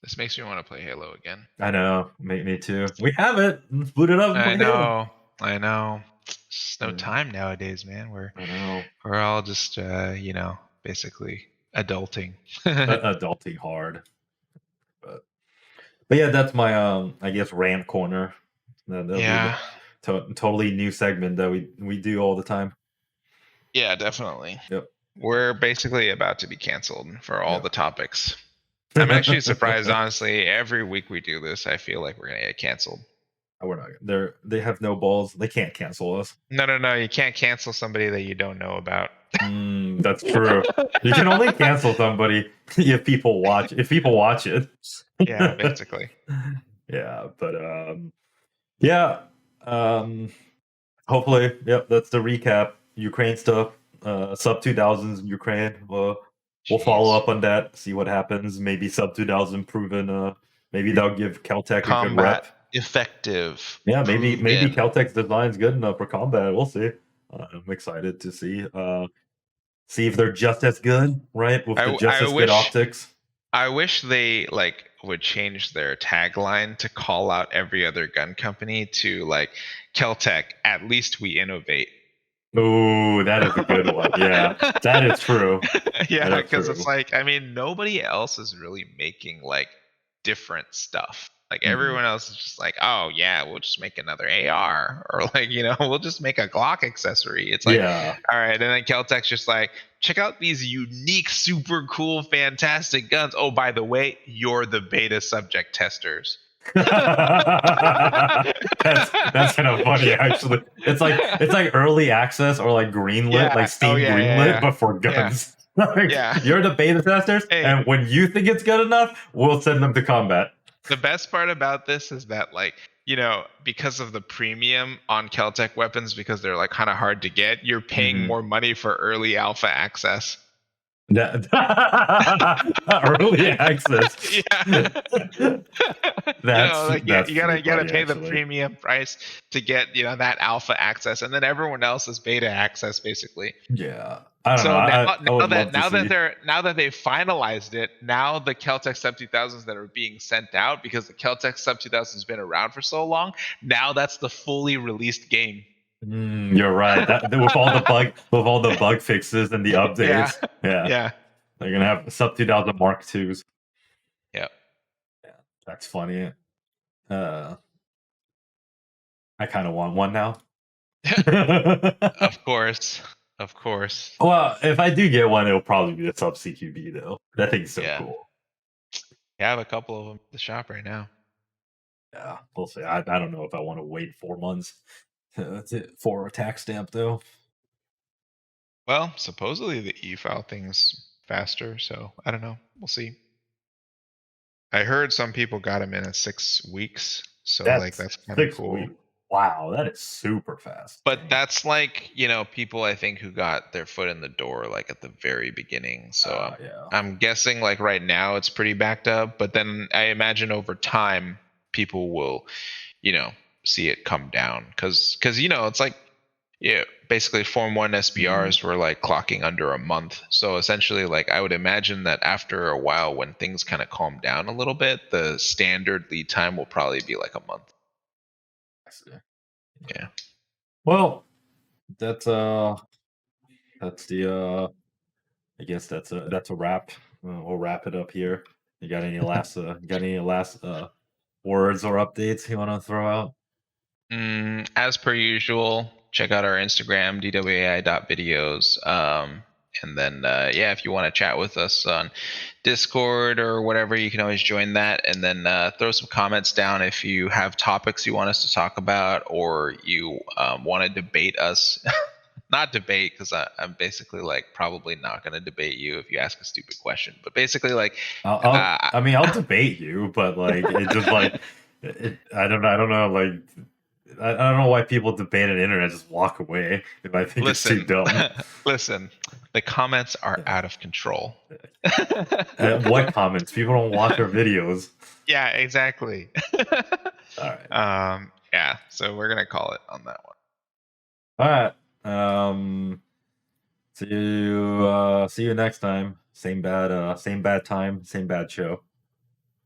This makes me want to play Halo again. I know, me too. We have it. Let's boot it up and play Halo. I know. Just no Yeah. time nowadays, man. I know. We're all just basically adulting. Adulting hard. But yeah, that's my I guess rant corner. That'll be Yeah. the totally new segment that we do all the time. Yeah, definitely. Yep. We're basically about to be canceled for all Yeah. the topics. I'm actually surprised, honestly. Every week we do this, I feel like we're gonna get canceled. We're not. They have no balls. They can't cancel us. No. You can't cancel somebody that you don't know about. That's true. You can only cancel somebody if people watch. If people watch it. Yeah, basically. Yeah, but yeah. Hopefully, yep. That's the recap. Ukraine stuff. Sub 2000s Ukraine. We'll follow Jeez. up on that. See what happens. Maybe sub 2000 proven. Maybe they'll give Kel-tec a good Combat rep. effective. Yeah, maybe Proven. Kel-tec's design's good enough for combat. We'll see. I'm excited to see if they're just as good, right? With the just I as good wish optics. I wish they like would change their tagline to call out every other gun company to like Kel-tec, at least we innovate. Oh, that is a good one. Yeah, that is true. Yeah, That is because it's true. like, I mean, nobody else is really making like different stuff. Like Mhm. everyone else is just like, oh yeah, we'll just make another AR, or like, we'll just make a Glock accessory. It's like, Yeah. all right, and then Kel-tec's just like, check out these unique, super cool, fantastic guns. Oh, by the way, you're the beta subject testers. That's kind of funny actually. It's like early access or like greenlit, like Yeah. Oh Steam yeah, yeah, greenlit, yeah. but for Yeah. guns. Like, Yeah. you're the beta testers, Hey, and when you think it's good enough, we'll send them to combat. the best part about this is that, like, because of the premium on Kel-tec weapons, because they're like kind of hard to get, you're paying Mhm. more money for early alpha access. That early access. Yeah. Like That's you pretty gotta funny pay the actually. premium price to get that alpha access, and then everyone else is beta access basically. Yeah, I don't know. So I would love to see. now that they've finalized it, now the Kel-tec Sub 2000s that are being sent out, because the Kel-tec Sub 2000 has been around for so long, now that's the fully released game. You're right. That with all the bug fixes and the Yeah, updates. Yeah, yeah, they're gonna have sub 2000 Mark twos. yeah. Yeah, that's funny. Uh, I kind of want one now. Of course, of course. Well, if I do get one, it'll probably be the sub CQB though. That thing's so Yeah, cool. I have a couple of them at the shop right now. Yeah, we'll see. I don't know if I want to wait 4 months for a tax stamp though. Well, supposedly the e-file thing's faster, so I don't know. We'll see. I heard some people got them in at 6 weeks, so like That's that's kind of 6 weeks. cool. Wow, that is super fast. But Dang. that's like, people I think who got their foot in the door like at the very beginning. So Yeah. I'm guessing like right now it's pretty backed up, but then I imagine over time people will, you know, see it come down cuz it's like basically Form 1 Mhm. SBRs were like clocking under a month. So essentially like I would imagine that after a while when things kind of calm down a little bit, the standard lead time will probably be like a month. I see. Yeah. Well, that's that's the I guess that's a wrap. We'll wrap it up here. You got any last words or updates you want to throw out? As per usual, check out our Instagram, dwai.videos. And then, yeah, if you want to chat with us on Discord or whatever, you can always join that. And then throw some comments down if you have topics you want us to talk about, or you want to debate us. Not debate, because I'm basically like probably not going to debate you if you ask a stupid question. But basically, like, uh, I mean, I'll debate you, but like, it just like, I don't know, like, I don't know why people debate on the internet just walk away if I think it's too listen, dumb. listen, the comments are Yeah. out of control. What comments? People don't watch our videos. Yeah, exactly. All right. Yeah, so we're gonna call it on that one. All right. See you next time. Same bad time, same bad show.